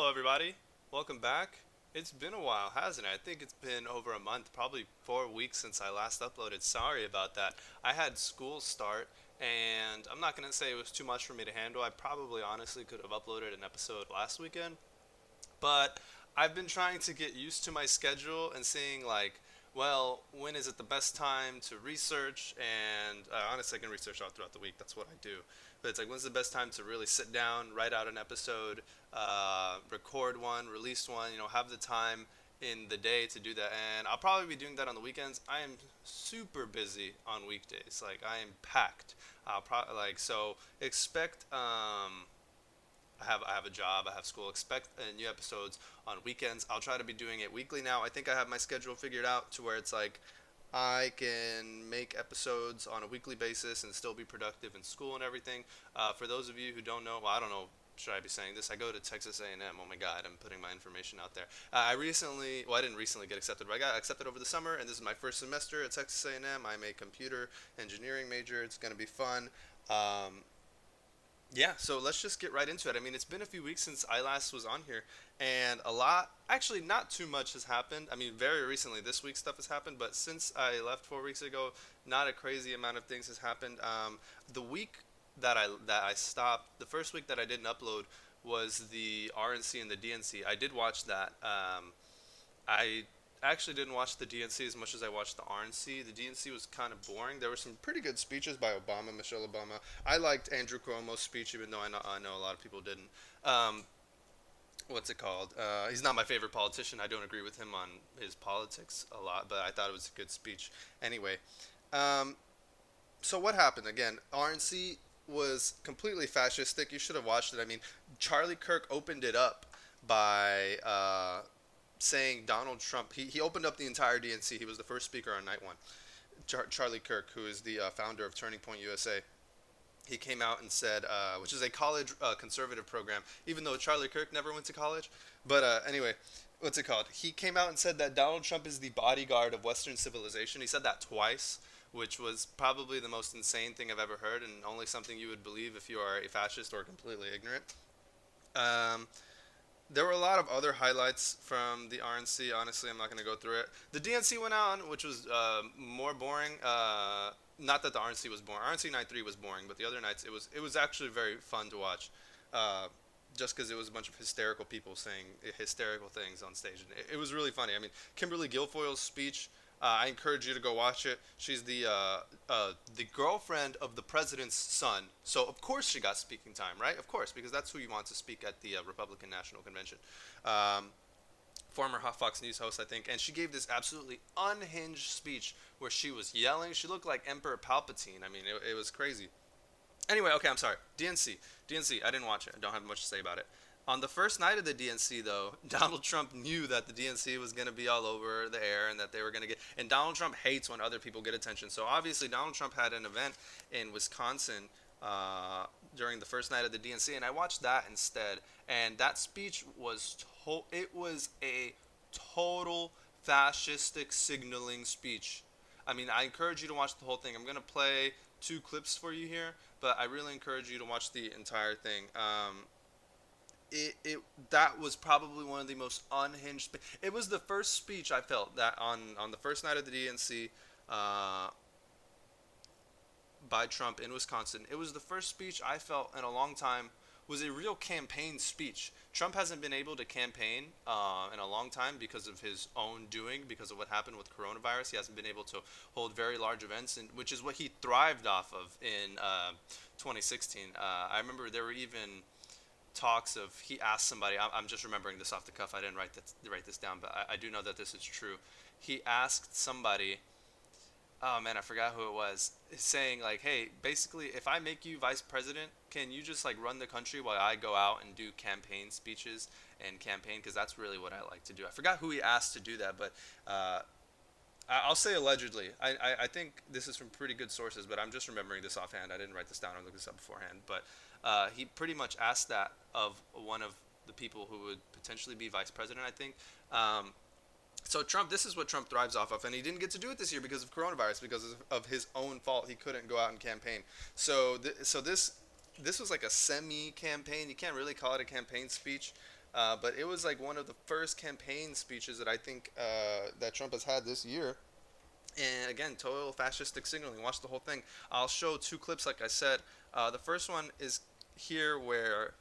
Hello, everybody. Welcome back. It's been a while, hasn't it? I think it's been over a month, probably 4 weeks since I last uploaded. Sorry about that. I had school start, and I'm not going to say it was too much for me to handle. I probably honestly could have uploaded an episode last weekend, but I've been trying to get used to my schedule and seeing like, well, when is it the best time to research? And honestly, I can research all throughout the week. That's what I do. But it's like, when's the best time to really sit down, write out an episode, record one, release one? Have the time in the day to do that. And I'll probably be doing that on the weekends. I am super busy on weekdays. Like I am packed. So expect I have a job, I have school. Expect new episodes on weekends. I'll try to be doing it weekly now. I think I have my schedule figured out to where it's like I can make episodes on a weekly basis and still be productive in school and everything. For those of you who don't know, well, I don't know. Should I be saying this? I go to Texas A&M. Oh my God, I'm putting my information out there. I didn't recently get accepted, but I got accepted over the summer, and this is my first semester at Texas A&M. I'm a computer engineering major. It's gonna be fun. Um, yeah, so let's just get right into it. I mean, it's been a few weeks since I last was on here, and a lot, actually, not too much has happened. I mean, very recently, this week stuff has happened, but since I left 4 weeks ago, not a crazy amount of things has happened. The week that I stopped, the first week that I didn't upload was the RNC and the DNC. I did watch that. I actually didn't watch the DNC as much as I watched the RNC. The DNC was kind of boring. There were some pretty good speeches by Obama, Michelle Obama. I liked Andrew Cuomo's speech, even though I know a lot of people didn't. Um, what's it called? He's not my favorite politician. I don't agree with him on his politics a lot, but I thought it was a good speech. Anyway, um, so what happened again? RNC was completely fascistic. You should have watched it. I mean, Charlie Kirk opened it up by saying Donald Trump. He opened up the entire DNC. He was the first speaker on night one. Charlie Kirk, who is the founder of Turning Point USA, he came out and said, which is a college conservative program, even though Charlie Kirk never went to college. But anyway, what's it called? He came out and said that Donald Trump is the bodyguard of Western civilization. He said that twice, which was probably the most insane thing I've ever heard, and only something you would believe if you are a fascist or completely ignorant. Um, there were a lot of other highlights from the RNC. Honestly, I'm not going to go through it. The DNC went on, which was more boring. Not that the RNC was boring. RNC night 3 was boring, but the other nights it was actually very fun to watch. Uh, just because it was a bunch of hysterical people saying hysterical things on stage, and it was really funny. I mean, Kimberly Guilfoyle's speech. I encourage you to go watch it. She's the girlfriend of the president's son, so of course she got speaking time, right? Of course, because that's who you want to speak at the Republican National Convention. Um, Former Fox News host, I think, and she gave this absolutely unhinged speech where she was yelling. She looked like Emperor Palpatine. I mean, it was crazy. Anyway, okay, I'm sorry. DNC. DNC, I didn't watch it. I don't have much to say about it. On the first night of the DNC, though, Donald Trump knew that the DNC was going to be all over the air and that they were going to get. And Donald Trump hates when other people get attention. So obviously, Donald Trump had an event in Wisconsin during the first night of the DNC, and I watched that instead. And that speech was it was a total fascistic signaling speech. I mean, I encourage you to watch the whole thing. I'm going to play two clips for you here, but I really encourage you to watch the entire thing. It that was probably one of the most unhinged. It was the first speech I felt that on the first night of the DNC uh, by Trump in Wisconsin. It was the first speech I felt in a long time was a real campaign speech. Trump hasn't been able to campaign in a long time because of his own doing, because of what happened with coronavirus. He hasn't been able to hold very large events, and, which is what he thrived off of in 2016. I remember there were even talks of he asked somebody. I'm just remembering this off the cuff. I didn't write this down, but I do know that this is true. He asked somebody, oh man, I forgot who it was, saying like, hey, basically, if I make you vice president, can you just like run the country while I go out and do campaign speeches and campaign? Because that's really what I like to do. I forgot who he asked to do that, but I'll say allegedly. I think this is from pretty good sources, but I'm just remembering this offhand. I didn't write this down or look this up beforehand. But he pretty much asked that of one of the people who would potentially be vice president, I think. So Trump, this is what Trump thrives off of, and he didn't get to do it this year because of coronavirus, because of his own fault. He couldn't go out and campaign. So this this was like a semi-campaign. You can't really call it a campaign speech, but it was like one of the first campaign speeches that I think that Trump has had this year. And again, total fascistic signaling. Watch the whole thing. I'll show two clips, like I said. The first one is here where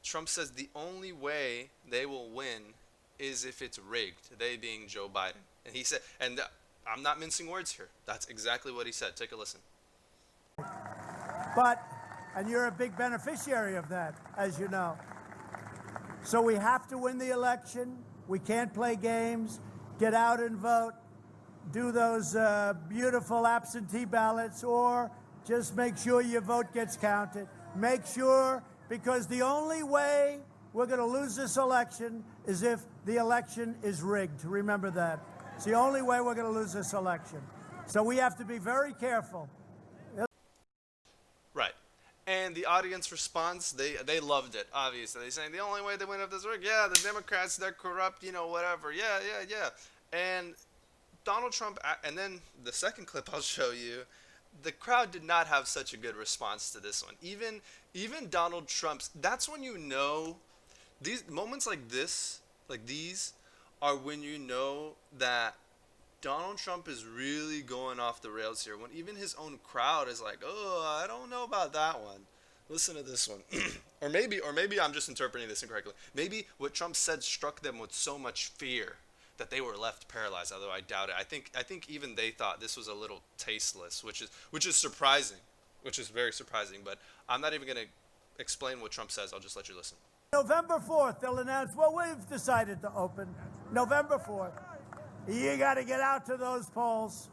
Trump says the only way they will win is if it's rigged. They being Joe Biden. And he said, and I'm not mincing words here. That's exactly what he said. Take a listen. But, and you're a big beneficiary of that, as you know. So we have to win the election. We can't play games. Get out and vote. Do those beautiful absentee ballots, or just make sure your vote gets counted. Make sure, because the only way we're going to lose this election is if the election is rigged. Remember that. It's the only way we're going to lose this election. So we have to be very careful. Right. And the audience response, they loved it, obviously. They're saying the only way they win if this rigged, yeah, the Democrats, they're corrupt, whatever. Yeah. And Donald Trump, and then the second clip I'll show you, the crowd did not have such a good response to this one. Even Donald Trump's, that's when you know, these moments like this, like these, are when you know that Donald Trump is really going off the rails here. When even his own crowd is like, oh, I don't know about that one. Listen to this one. or maybe I'm just interpreting this incorrectly. Maybe what Trump said struck them with so much fear that they were left paralyzed, although I doubt it. I think even they thought this was a little tasteless, which is surprising, which is very surprising. But I'm not even going to explain what Trump says. I'll just let you listen. November 4th, they'll announce, well, we've decided to open. November 4th. You got to get out to those polls.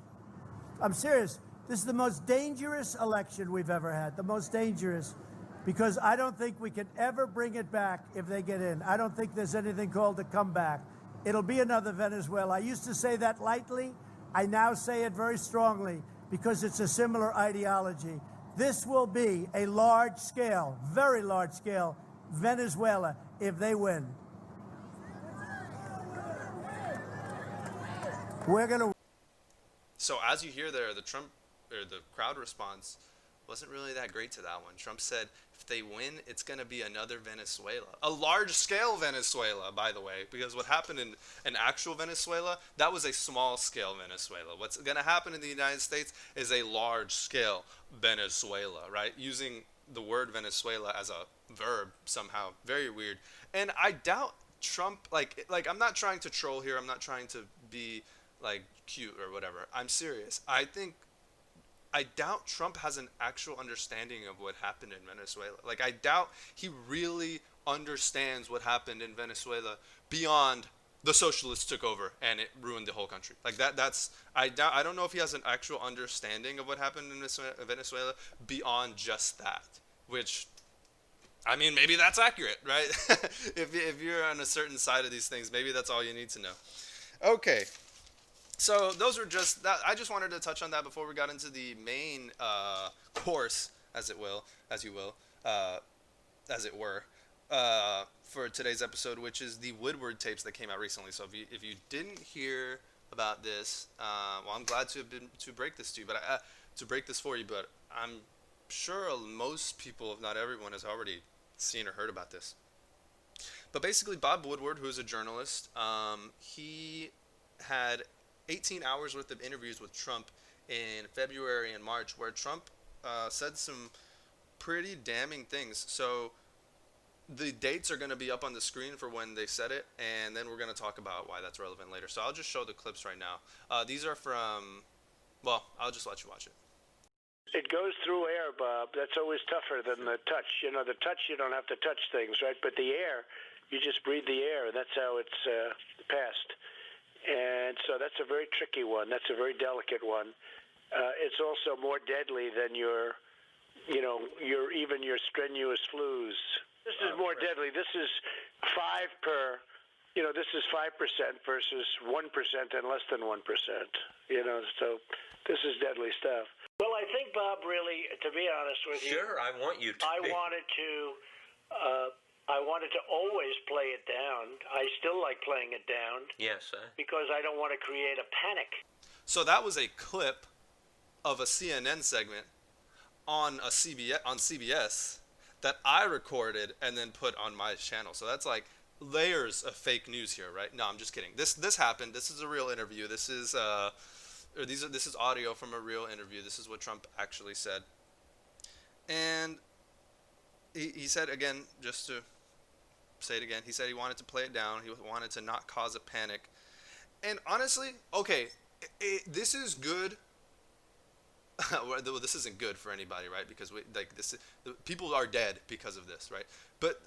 I'm serious. This is the most dangerous election we've ever had, the most dangerous, because I don't think we can ever bring it back if they get in. I don't think there's anything called a comeback. It'll be another Venezuela. I used to say that lightly. I now say it very strongly because it's a similar ideology. This will be a large-scale, very large-scale Venezuela if they win. We're going to. So as you hear there, the crowd response wasn't really that great to that one. Trump said if they win, it's going to be another Venezuela. A large-scale Venezuela, by the way, because what happened in an actual Venezuela, that was a small-scale Venezuela. What's going to happen in the United States is a large-scale Venezuela, right? Using the word Venezuela as a verb somehow. Very weird. And I doubt Trump, like I'm not trying to troll here. I'm not trying to be, like, cute or whatever. I'm serious. I doubt Trump has an actual understanding of what happened in Venezuela. Like, I doubt he really understands what happened in Venezuela beyond the socialists took over and it ruined the whole country. Like, I don't know if he has an actual understanding of what happened in Venezuela beyond just that, which, I mean, maybe that's accurate, right? if you're on a certain side of these things, maybe that's all you need to know. Okay. So those were just that. I just wanted to touch on that before we got into the main course, as it were, for today's episode, which is the Woodward tapes that came out recently. So if you didn't hear about this, well, I'm glad to break this to you, but to break this for you. But I'm sure most people, if not everyone, has already seen or heard about this. But basically, Bob Woodward, who is a journalist, he had 18 hours worth of interviews with Trump in February and March, where Trump said some pretty damning things. So the dates are going to be up on the screen for when they said it, and then we're going to talk about why that's relevant later. So I'll just show the clips right now. These are from, well, I'll just let you watch it. It goes through air, Bob. That's always tougher than the touch. The touch, you don't have to touch things, right? But the air, you just breathe the air, and that's how it's passed. And so that's a very tricky one. That's a very delicate one. It's also more deadly than your strenuous flus. This is more deadly. This is 5 per, this is 5% versus 1% and less than 1%. So this is deadly stuff. Well, I think, Bob, really, to be honest with you. Sure, I want you to. I wanted to always play it down. I still like playing it down. Yes, because I don't want to create a panic. So that was a clip of a CNN segment on CBS, that I recorded and then put on my channel. So that's like layers of fake news here, right? No, I'm just kidding. This happened. This is a real interview. This is this is audio from a real interview. This is what Trump actually said. And he said, again, just to say it again, he said he wanted to play it down. He wanted to not cause a panic. And honestly, okay, this is good. Well, this isn't good for anybody, right? Because people are dead because of this, right? But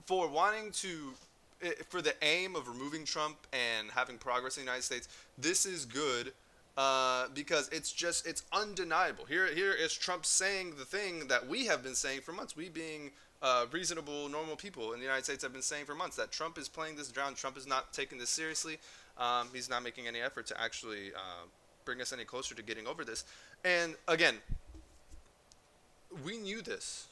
for wanting to, for the aim of removing Trump and having progress in the United States, this is good. Because it's undeniable. Here is Trump saying the thing that we have been saying for months. We being reasonable, normal people in the United States have been saying for months that Trump is playing this down. Trump is not taking this seriously. He's not making any effort to actually bring us any closer to getting over this. And again, we knew this.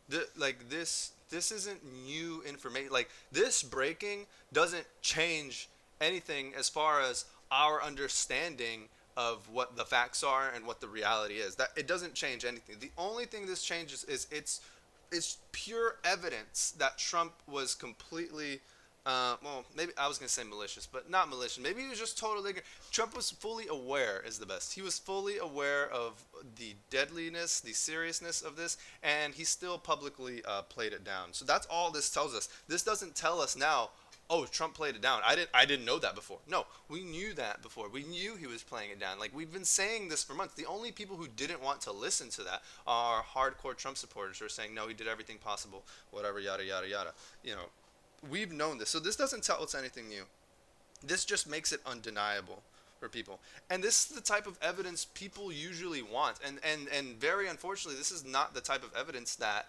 This isn't new information. Like, this breaking doesn't change anything as far as our understanding of what the facts are and what the reality is. That it doesn't change anything. The only thing this changes is it's pure evidence that Trump was completely well, maybe I was going to say malicious, but not malicious. Maybe he was just totally ignorant. Trump was fully aware is the best. He was fully aware of the deadliness, the seriousness of this, and he still publicly played it down. So that's all this tells us. This doesn't tell us now, oh, Trump played it down. I didn't know that before. No, we knew that before. We knew he was playing it down. Like, we've been saying this for months. The only people who didn't want to listen to that are hardcore Trump supporters who are saying, no, he did everything possible, whatever, yada, yada, yada. You know, we've known this. So this doesn't tell us anything new. This just makes it undeniable for people. And this is the type of evidence people usually want. And very unfortunately, this is not the type of evidence that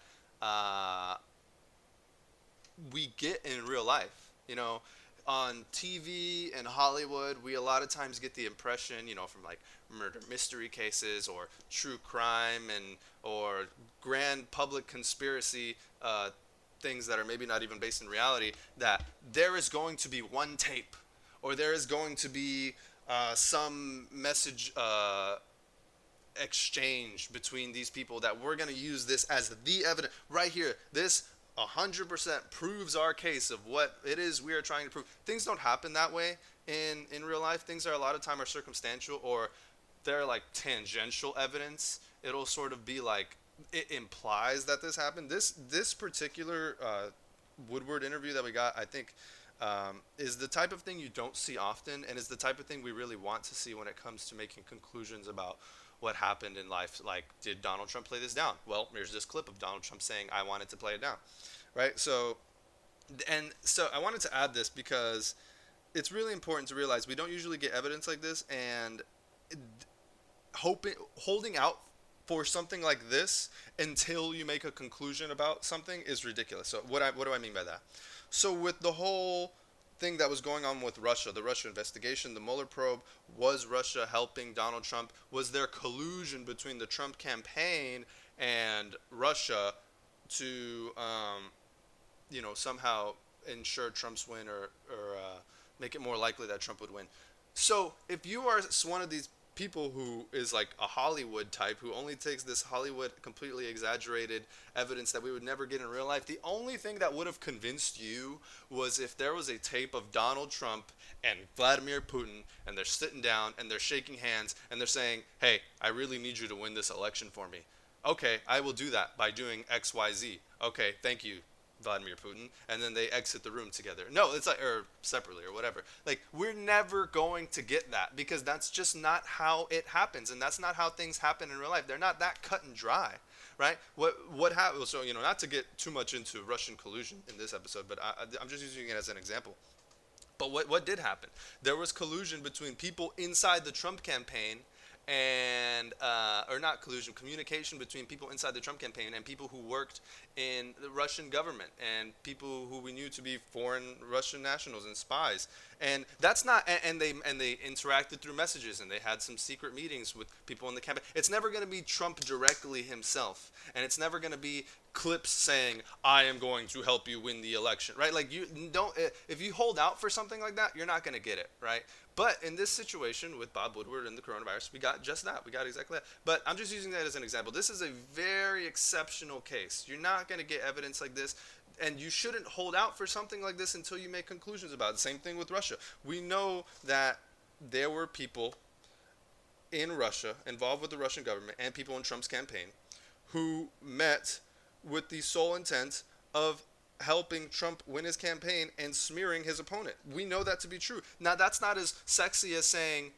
we get in real life. You know, on TV and Hollywood, we a lot of times get the impression, you know, from like murder mystery cases or true crime or grand public conspiracy things that are maybe not even based in reality, that there is going to be one tape or there is going to be some message exchange between these people that we're going to use this as the evidence right here. This 100% proves our case of what it is we are trying to prove. Things don't happen that way in real life. Things are a lot of time are circumstantial, or they're like tangential evidence. It'll sort of be like it implies that this happened. This particular Woodward interview that we got, I think, is the type of thing you don't see often, and is the type of thing we really want to see when it comes to making conclusions about what happened in life. Like, did Donald Trump play this down? Well, here's this clip of Donald Trump saying, I wanted to play it down, right? So I wanted to add this because it's really important to realize we don't usually get evidence like this, and holding out for something like this until you make a conclusion about something is ridiculous. So what do I mean by that? So with the whole thing that was going on with Russia, the Russia investigation, the Mueller probe, was Russia helping Donald Trump? Was there collusion between the Trump campaign and Russia to, somehow ensure Trump's win or make it more likely that Trump would win? So if you are one of these people who is like a Hollywood type, who only takes this Hollywood completely exaggerated evidence that we would never get in real life, the only thing that would have convinced you was if there was a tape of Donald Trump and Vladimir Putin, and they're sitting down and they're shaking hands and they're saying, hey, I really need you to win this election for me. Okay, I will do that by doing X, Y, Z. Okay, thank you, Vladimir Putin. And then they exit the room together. No, it's like, or separately or whatever. Like, we're never going to get that, because that's just not how it happens, and that's not how things happen in real life. They're not that cut and dry, right? What happened? So, not to get too much into Russian collusion in this episode, but I'm just using it as an example. But what did happen? There was collusion between people inside the Trump campaign and or not collusion, communication between people inside the Trump campaign and people who worked in the Russian government and people who we knew to be foreign Russian nationals and spies. And that's not, and they interacted through messages, and they had some secret meetings with people in the campaign. It's never going to be Trump directly himself, and it's never going to be clips saying, I am going to help you win the election, right? Like, you don't, if you hold out for something like that, you're not going to get it, right? But in this situation with Bob Woodward and the coronavirus, we got just that. We got exactly that. But I'm just using that as an example. This is a very exceptional case. You're not going to get evidence like this, and you shouldn't hold out for something like this until you make conclusions about it. Same thing with Russia. We know that there were people in Russia involved with the Russian government and people in Trump's campaign who met with the sole intent of helping Trump win his campaign and smearing his opponent. We know that to be true. Now, that's not as sexy as saying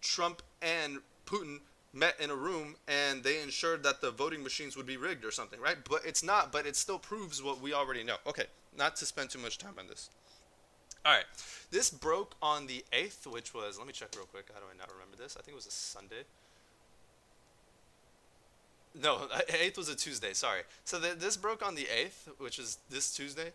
Trump and Putin met in a room and they ensured that the voting machines would be rigged or something, right? But it's not, but it still proves what we already know. Okay, not to spend too much time on this. All right, this broke on the 8th, which was, let me check real quick. How do I not remember this? I think it was a Sunday. No, 8th was a Tuesday, sorry. So this broke on the 8th, which is this Tuesday.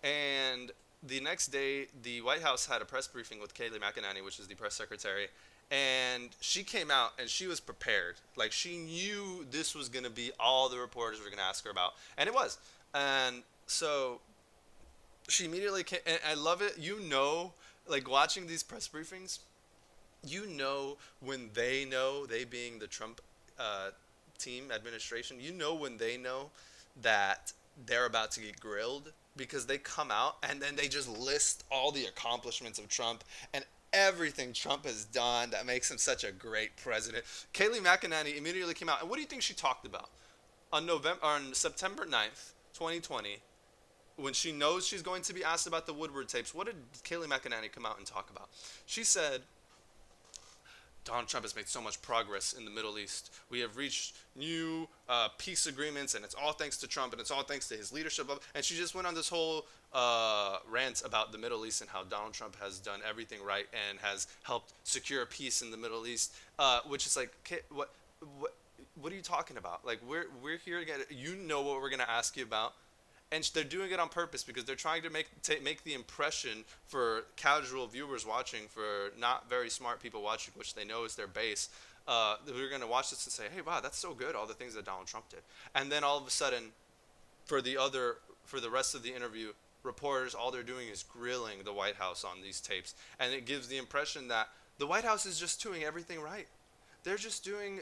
And the next day, the White House had a press briefing with Kayleigh McEnany, which is the press secretary. And she came out and she was prepared. Like, she knew this was going to be all the reporters were going to ask her about. And it was. And so she immediately came, and I love it. You know, like, watching these press briefings, you know when they know, they being the Trump team administration, you know when they know that they're about to get grilled, because they come out and then they just list all the accomplishments of Trump and everything Trump has done that makes him such a great president. Kayleigh McEnany immediately came out, and what do you think she talked about on September 9th, 2020, when she knows she's going to be asked about the Woodward tapes? What did Kayleigh McEnany come out and talk about? She said, Donald Trump has made so much progress in the Middle East. We have reached new peace agreements, and it's all thanks to Trump, and it's all thanks to his leadership. And she just went on this whole rant about the Middle East and how Donald Trump has done everything right and has helped secure peace in the Middle East, which is like, what are you talking about? Like, we're here to get, you know what we're going to ask you about. And they're doing it on purpose because they're trying to make the impression for casual viewers watching, for not very smart people watching, which they know is their base. We're going to watch this and say, hey, wow, that's so good, all the things that Donald Trump did. And then all of a sudden, for the rest of the interview, reporters, all they're doing is grilling the White House on these tapes. And it gives the impression that the White House is just doing everything right. They're just doing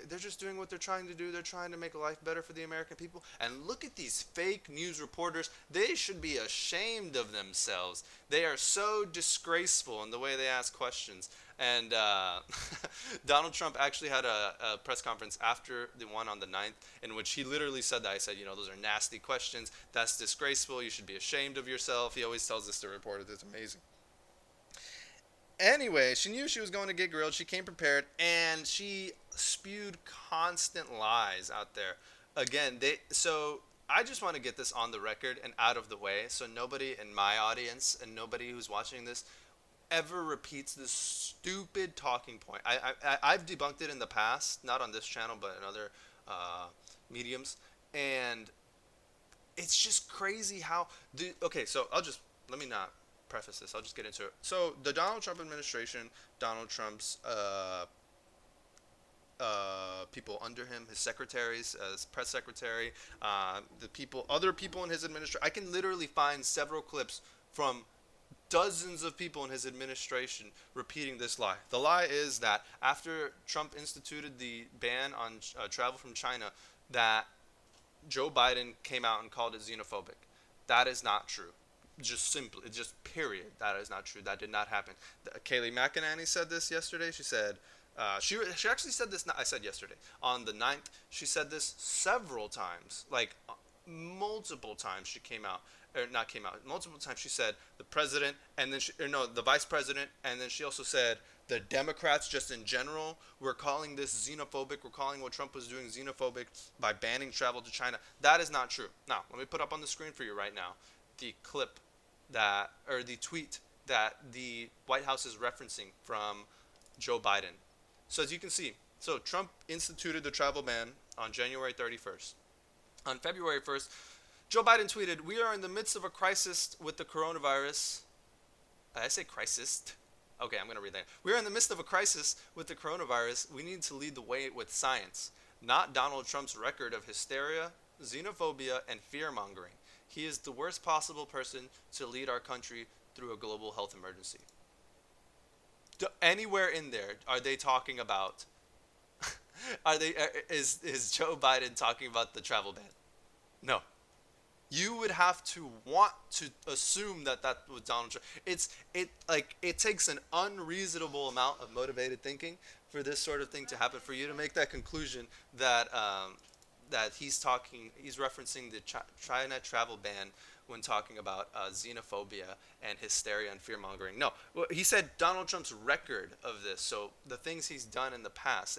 what they're trying to do. They're trying to make life better for the American people. And look at these fake news reporters. They should be ashamed of themselves. They are so disgraceful in the way they ask questions. And Donald Trump actually had a press conference after the one on the 9th in which he literally said that. I said, those are nasty questions. That's disgraceful. You should be ashamed of yourself. He always tells this to reporters. It's amazing. Anyway, she knew she was going to get grilled. She came prepared, and she spewed constant lies out there. Again, so I just want to get this on the record and out of the way so nobody in my audience and nobody who's watching this ever repeats this stupid talking point. I've debunked it in the past, not on this channel, but in other mediums, and it's just crazy how... Okay, so let me not preface this. I'll just get into it. So the Donald Trump administration, Donald Trump's people under him, his secretaries, his press secretary, other people in his administration. I can literally find several clips from dozens of people in his administration repeating this lie. The lie is that after Trump instituted the ban on travel from China, that Joe Biden came out and called it xenophobic. That is not true. Just period. That is not true. That did not happen. Kayleigh McEnany said this yesterday. She said, she actually said this, I said yesterday, on the 9th. She said this several times, like multiple times multiple times she said the president, and then the vice president, and then she also said the Democrats just in general were calling this xenophobic. We're calling what Trump was doing xenophobic by banning travel to China. That is not true. Now, let me put up on the screen for you right now the the tweet that the White House is referencing from Joe Biden. So as you can see, Trump instituted the travel ban on January 31st. On February 1st, Joe Biden tweeted, "We are in the midst of a crisis with the coronavirus." I say crisis. Okay, I'm going to read that. "We are in the midst of a crisis with the coronavirus. We need to lead the way with science, not Donald Trump's record of hysteria xenophobia, and fear-mongering. He is the worst possible person to lead our country through a global health emergency. Anywhere in there are they talking about? Is Joe Biden talking about the travel ban? No. You would have to want to assume that that was Donald Trump. It takes an unreasonable amount of motivated thinking for this sort of thing to happen, for you to make that conclusion that he's referencing the China travel ban when talking about xenophobia and hysteria and fear mongering. No, well, he said Donald Trump's record of this. So the things he's done in the past.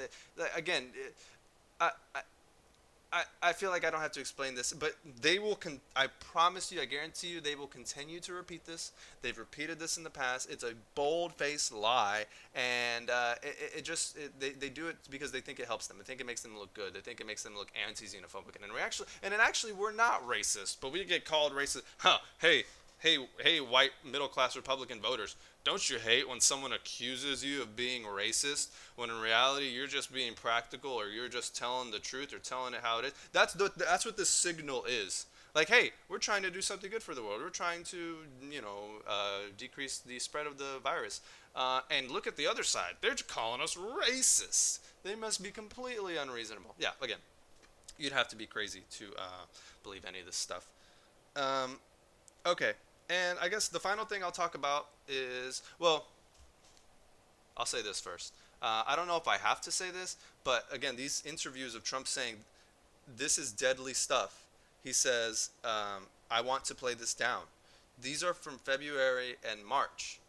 I feel like I don't have to explain this, but they will. I promise you, I guarantee you, they will continue to repeat this. They've repeated this in the past. It's a bold-faced lie, and they do it because they think it helps them. They think it makes them look good. They think it makes them look anti-xenophobic, we're not racist, but we get called racist. Hey, white middle-class Republican voters. Don't you hate when someone accuses you of being racist when in reality you're just being practical, or you're just telling the truth or telling it how it is? That's what this signal is. Like, hey, we're trying to do something good for the world. We're trying to, decrease the spread of the virus. And look at the other side. They're calling us racist. They must be completely unreasonable. Yeah, again, you'd have to be crazy to believe any of this stuff. Okay. And I guess the final thing I'll talk about is, well, I'll say this first. I don't know if I have to say this, but again, these interviews of Trump saying, this is deadly stuff. He says, I want to play this down. These are from February and March,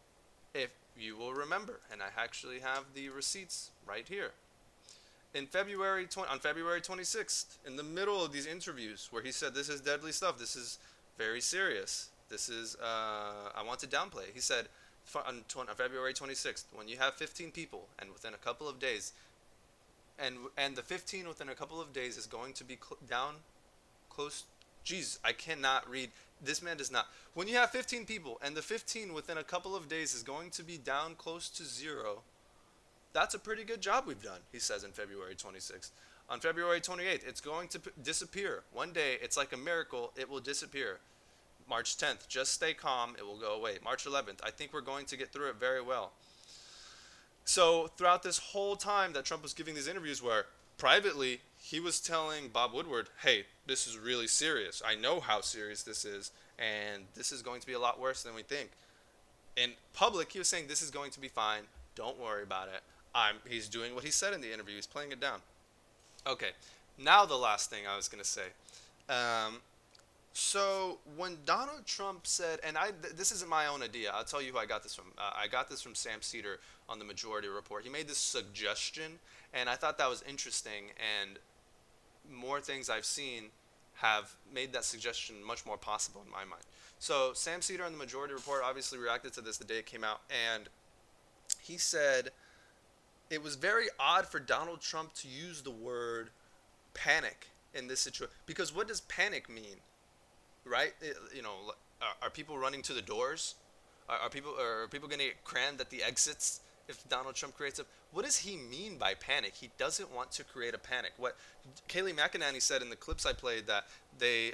if you will remember. And I actually have the receipts right here. On February 26th, in the middle of these interviews where he said, this is deadly stuff, this is very serious. This is, I want to downplay. He said on February 26th, when you have 15 people and within a couple of days, and the 15 within a couple of days is going to be down close. Jeez, I cannot read. This man does not. When you have 15 people and the 15 within a couple of days is going to be down close to zero, that's a pretty good job we've done, he says in February 26th. On February 28th, it's going to disappear. One day, it's like a miracle, it will disappear. March 10th, just stay calm, it will go away. March 11th, I think we're going to get through it very well. So throughout this whole time that Trump was giving these interviews, where privately he was telling Bob Woodward, hey, this is really serious. I know how serious this is, and this is going to be a lot worse than we think. In public, he was saying, this is going to be fine. Don't worry about it. He's doing what he said in the interview. He's playing it down. Okay, now the last thing I was going to say. So when Donald Trump said, and this isn't my own idea, I'll tell you who I got this from. I got this from Sam Cedar on the Majority Report. He made this suggestion, and I thought that was interesting, and more things I've seen have made that suggestion much more possible in my mind. So Sam Cedar on the Majority Report obviously reacted to this the day it came out, and he said it was very odd for Donald Trump to use the word panic in this situation, because what does panic mean? Right? Are people running to the doors? Are people going to get crammed at the exits if Donald Trump creates a... What does he mean by panic? He doesn't want to create a panic. What Kayleigh McEnany said in the clips I played, that they...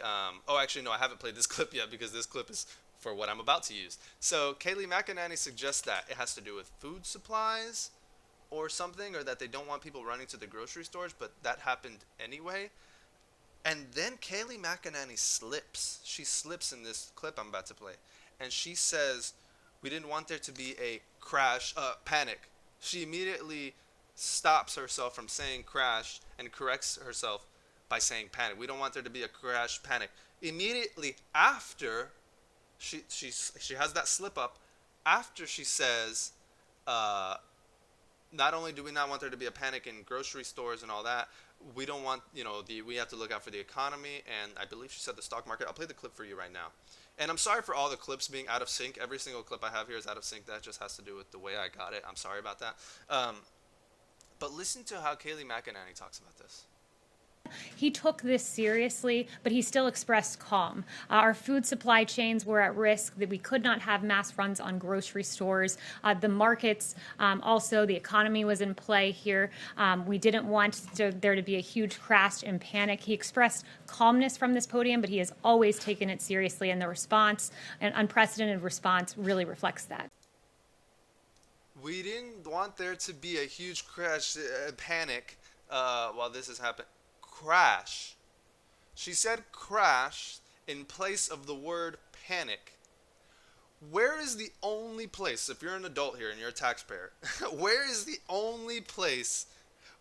actually, no, I haven't played this clip yet because this clip is for what I'm about to use. So Kayleigh McEnany suggests that it has to do with food supplies or something, or that they don't want people running to the grocery stores, but that happened anyway. And then Kayleigh McEnany slips. She slips in this clip I'm about to play. And she says, we didn't want there to be a crash, panic. She immediately stops herself from saying crash and corrects herself by saying panic. We don't want there to be a crash, panic. Immediately after she has that slip up, after she says, not only do we not want there to be a panic in grocery stores and all that, we don't want, we have to look out for the economy, and I believe she said the stock market. I'll play the clip for you right now. And I'm sorry for all the clips being out of sync. Every single clip I have here is out of sync. That just has to do with the way I got it. I'm sorry about that. But listen to how Kayleigh McEnany talks about this. He took this seriously, but he still expressed calm. Our food supply chains were at risk, that we could not have mass runs on grocery stores. The markets, also the economy was in play here. We didn't want there to be a huge crash and panic. He expressed calmness from this podium, but he has always taken it seriously, and the response, an unprecedented response, really reflects that. We didn't want there to be a huge crash, panic, while this has happened. Crash. She said crash in place of the word panic. Where is the only place, if you're an adult here and you're a taxpayer, where is the only place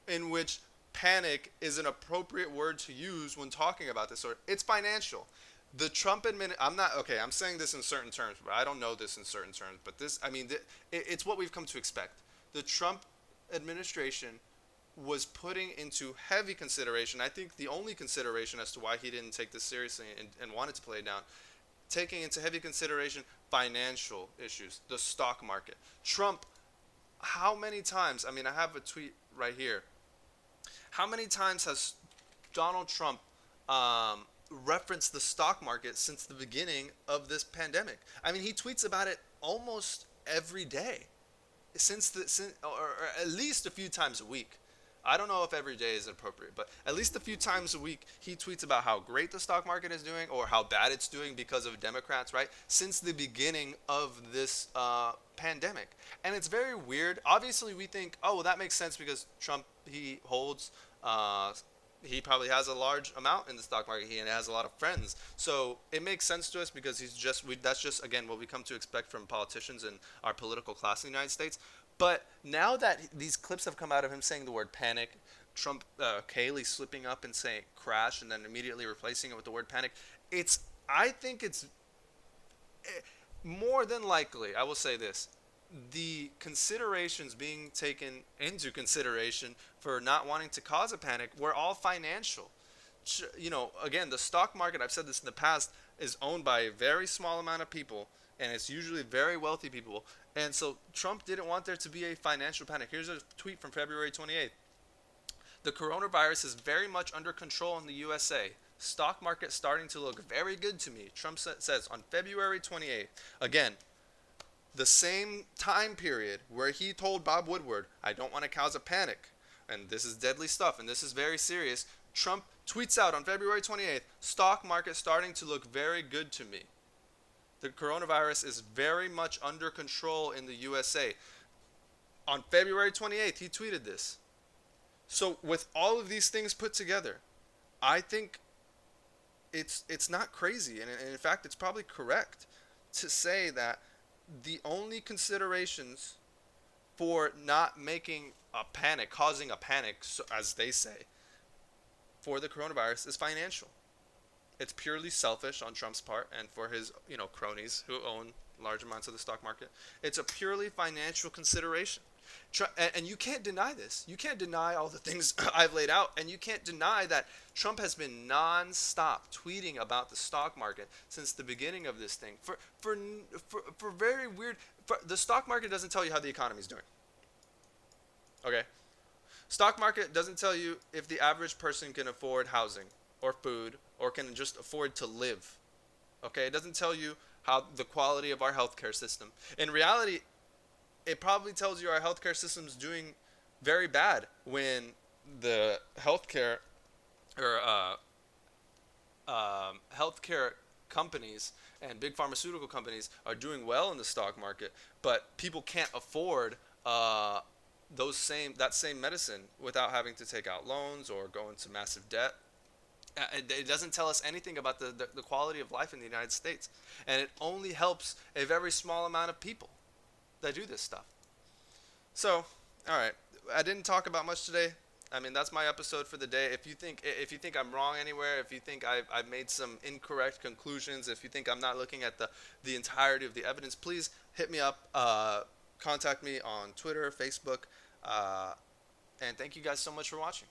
in which panic is an appropriate word to use when talking about this sort? It's financial. The Trump administration, I'm saying this in certain terms, but I don't know this in certain terms, but it's what we've come to expect. The Trump administration was putting into heavy consideration, I think the only consideration as to why he didn't take this seriously and wanted to play it down, taking into heavy consideration financial issues, the stock market. Trump, how many times, I have a tweet right here, how many times has Donald Trump referenced the stock market since the beginning of this pandemic? He tweets about it almost every day, or at least a few times a week. I don't know if every day is appropriate, but at least a few times a week, he tweets about how great the stock market is doing or how bad it's doing because of Democrats, right? Since the beginning of this pandemic. And it's very weird. Obviously, we think, oh, well, that makes sense because Trump, he holds, he probably has a large amount in the stock market. He has a lot of friends. So it makes sense to us because that's just, again, what we come to expect from politicians and our political class in the United States. But now that these clips have come out of him saying the word panic, Trump, Kayleigh slipping up and saying crash and then immediately replacing it with the word panic, I think it's more than likely, I will say this, the considerations being taken into consideration for not wanting to cause a panic were all financial. Again, the stock market, I've said this in the past, is owned by a very small amount of people, and it's usually very wealthy people. And so Trump didn't want there to be a financial panic. Here's a tweet from February 28th. The coronavirus is very much under control in the USA. Stock market starting to look very good to me, Trump says on February 28th. Again, the same time period where he told Bob Woodward, I don't want to cause a panic, and this is deadly stuff, and this is very serious. Trump tweets out on February 28th, stock market starting to look very good to me. The coronavirus is very much under control in the USA. On February 28th, he tweeted this. So with all of these things put together, I think it's not crazy. And in fact, it's probably correct to say that the only considerations for not making a panic, causing a panic, as they say, for the coronavirus is financial. It's purely selfish on Trump's part and for his, cronies who own large amounts of the stock market. It's a purely financial consideration. And you can't deny this. You can't deny all the things I've laid out, and you can't deny that Trump has been non-stop tweeting about the stock market since the beginning of this thing. For very weird, the stock market doesn't tell you how the economy is doing. Okay? Stock market doesn't tell you if the average person can afford housing or food or can just afford to live. Okay? It doesn't tell you how the quality of our healthcare system. In reality, it probably tells you our healthcare system is doing very bad when the healthcare or healthcare companies and big pharmaceutical companies are doing well in the stock market, but people can't afford that same medicine without having to take out loans or go into massive debt. It doesn't tell us anything about the quality of life in the United States, and it only helps a very small amount of people that do this stuff. So, all right, I didn't talk about much today. That's my episode for the day. If you think I'm wrong anywhere, if you think I've made some incorrect conclusions, if you think I'm not looking at the entirety of the evidence, please hit me up. Contact me on Twitter, Facebook, and thank you guys so much for watching.